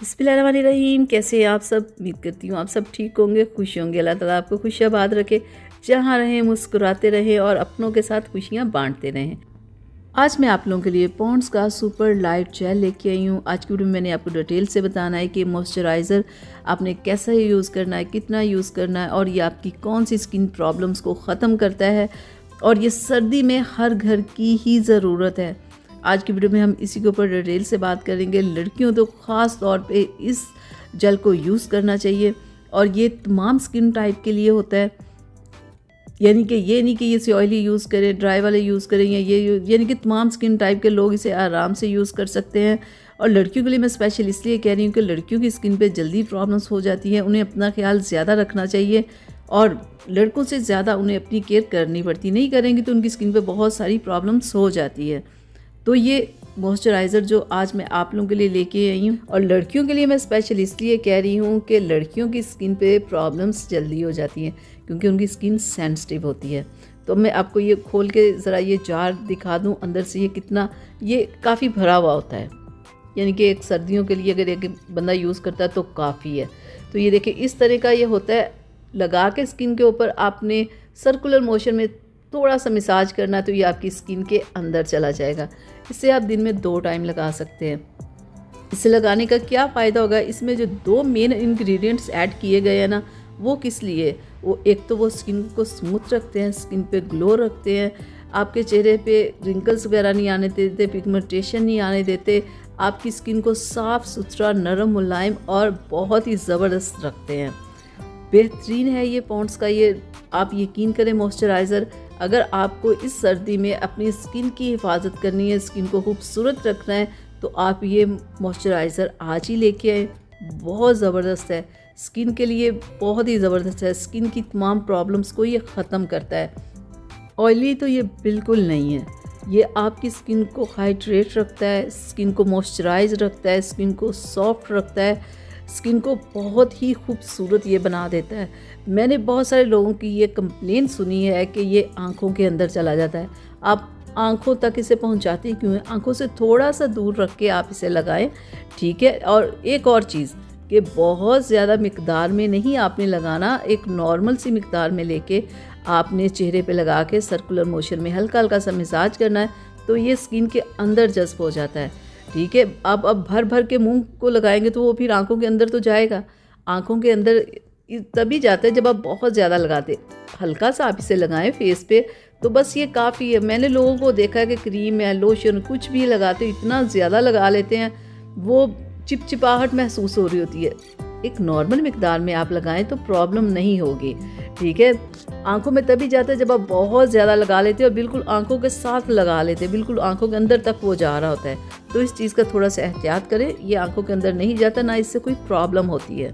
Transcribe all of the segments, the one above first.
बिस्मिल्लाहिर्रहमानिर्रहीम। कैसे हैं आप सब? उम्मीद करती हूँ आप सब ठीक होंगे, खुश होंगे। अल्लाह ताला आपको खुशियाबाद रखे, जहाँ रहें मुस्कुराते रहें और अपनों के साथ खुशियाँ बांटते रहें। आज मैं आप लोगों के लिए पॉन्ड्स का सुपर लाइट जेल लेके आई हूँ। आज की वीडियो में मैंने आपको डिटेल से बताना है कि मॉइस्चराइज़र आपने कैसा यूज़ करना है, कितना यूज़ करना है और ये आपकी कौन सी स्किन प्रॉब्लम्स को ख़त्म करता है और ये सर्दी में हर घर की ही ज़रूरत है। आज की वीडियो में हम इसी के ऊपर डिटेल से बात करेंगे। लड़कियों तो ख़ास तौर पे इस जेल को यूज़ करना चाहिए और ये तमाम स्किन टाइप के लिए होता है। यानी कि ये नहीं कि ये ऑयली यूज़ करें, ड्राई वाले यूज़ करें या ये यानी कि तमाम स्किन टाइप के लोग इसे आराम से यूज़ कर सकते हैं। और लड़कियों के लिए मैं स्पेशल इसलिए कह रही हूँ कि लड़कियों की स्किन पे जल्दी प्रॉब्लम्स हो जाती हैं, उन्हें अपना ख्याल ज़्यादा रखना चाहिए और लड़कों से ज़्यादा उन्हें अपनी केयर करनी पड़ती। नहीं करेंगी तो उनकी स्किन पे बहुत सारी प्रॉब्लम्स हो जाती है। तो ये मॉइस्चराइज़र जो आज मैं आप लोगों के लिए लेके आई हूँ और लड़कियों के लिए मैं स्पेशल इसलिए कह रही हूँ कि लड़कियों की स्किन पे प्रॉब्लम्स जल्दी हो जाती हैं क्योंकि उनकी स्किन सेंसिटिव होती है। तो मैं आपको ये खोल के ज़रा ये जार दिखा दूँ अंदर से, ये काफ़ी भरा हुआ होता है। यानी कि एक सर्दियों के लिए अगर एक बंदा यूज़ करता है तो काफ़ी है। तो ये देखिए इस तरह का ये होता है। लगा के स्किन के ऊपर आपने सर्कुलर मोशन में थोड़ा सा मसाज करना है तो ये आपकी स्किन के अंदर चला जाएगा। इसे आप दिन में 2 टाइम लगा सकते हैं। इसे लगाने का क्या फ़ायदा होगा? इसमें जो 2 मेन इंग्रेडिएंट्स ऐड किए गए हैं ना, वो किस लिए? वो एक तो वो स्किन को स्मूथ रखते हैं, स्किन पे ग्लो रखते हैं, आपके चेहरे पे रिंकल्स वगैरह नहीं आने देते, पिगमेंटेशन नहीं आने देते, आपकी स्किन को साफ़ सुथरा, नरम, मुलायम और बहुत ही ज़बरदस्त रखते हैं। बेहतरीन है ये पॉन्ड्स का ये, आप यकीन करें मॉइस्चराइज़र। अगर आपको इस सर्दी में अपनी स्किन की हिफाजत करनी है, स्किन को खूबसूरत रखना है, तो आप ये मॉइस्चराइज़र आज ही लेके आए। बहुत ज़बरदस्त है, स्किन के लिए बहुत ही ज़बरदस्त है। स्किन की तमाम प्रॉब्लम्स को ये ख़त्म करता है। ऑयली तो ये बिल्कुल नहीं है, ये आपकी स्किन को हाइड्रेट रखता है, स्किन को मॉइस्चराइज रखता है, स्किन को सॉफ्ट रखता है, स्किन को बहुत ही खूबसूरत ये बना देता है। मैंने बहुत सारे लोगों की ये कंप्लेंट सुनी है कि ये आंखों के अंदर चला जाता है। आप आंखों तक इसे पहुंचाते क्यों हैं? आंखों से थोड़ा सा दूर रख के आप इसे लगाएं, ठीक है। और एक और चीज़ कि बहुत ज़्यादा मिकदार में नहीं आपने लगाना, एक नॉर्मल सी मिकदार में लेके आपने चेहरे पे लगा के सर्कुलर मोशन में हल्का हल्का सा मसाज करना है तो ये स्किन के अंदर जज्ब हो जाता है, ठीक है। अब भर भर के मुंह को लगाएंगे तो वो फिर आंखों के अंदर तो जाएगा। आंखों के अंदर तभी जाता है जब आप बहुत ज़्यादा लगाते। हल्का सा आप इसे लगाएं फेस पे तो बस ये काफ़ी है। मैंने लोगों को देखा है कि क्रीम है, लोशन, कुछ भी लगाते इतना ज़्यादा लगा लेते हैं, वो चिपचिपाहट महसूस हो रही होती है। एक नॉर्मल मिकदार में आप लगाएं तो प्रॉब्लम नहीं होगी, ठीक है। आंखों में तभी जाता है जब आप बहुत ज़्यादा लगा लेते हो और बिल्कुल आंखों के साथ लगा लेते हैं, बिल्कुल आंखों के अंदर तक वो जा रहा होता है। तो इस चीज़ का थोड़ा सा एहतियात करें। ये आंखों के अंदर नहीं जाता, ना इससे कोई प्रॉब्लम होती है।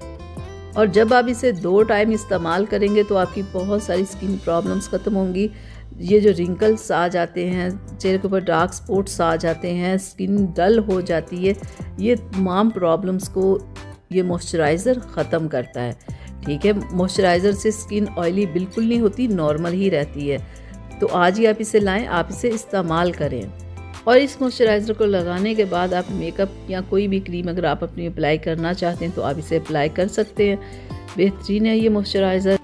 और जब आप इसे 2 टाइम इस्तेमाल करेंगे तो आपकी बहुत सारी स्किन प्रॉब्लम्स ख़त्म होंगी। ये जो रिंकल्स आ जाते हैं, चेहरे के ऊपर डार्क स्पॉट्स आ जाते हैं, स्किन डल हो जाती है, ये तमाम प्रॉब्लम्स को ये मॉइस्चराइज़र ख़त्म करता है, ठीक है। मॉइस्चराइज़र से स्किन ऑयली बिल्कुल नहीं होती, नॉर्मल ही रहती है। तो आज ही आप इसे लाएं, आप इसे इस्तेमाल करें। और इस मॉइस्चराइज़र को लगाने के बाद आप मेकअप या कोई भी क्रीम अगर आप अपनी अप्लाई करना चाहते हैं तो आप इसे अप्लाई कर सकते हैं। बेहतरीन है ये मॉइस्चराइज़र।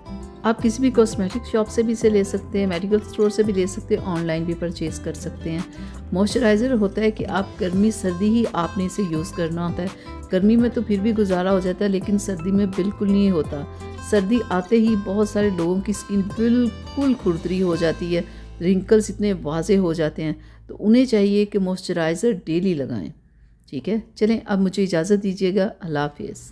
आप किसी भी कॉस्मेटिक शॉप से भी इसे ले सकते हैं, मेडिकल स्टोर से भी ले सकते हैं, ऑनलाइन भी परचेज़ कर सकते हैं। मॉइस्चराइज़र होता है कि आप गर्मी सर्दी ही आपने इसे यूज़ करना होता है। गर्मी में तो फिर भी गुजारा हो जाता है लेकिन सर्दी में बिल्कुल नहीं होता। सर्दी आते ही बहुत सारे लोगों की स्किन बिल्कुल खुरदरी हो जाती है, रिंकल्स इतने वाज़े हो जाते हैं, तो उन्हें चाहिए कि मॉइस्चराइज़र डेली लगाएं, ठीक है। चलें अब मुझे इजाज़त दीजिएगा। अल्लाह हाफ़िज़।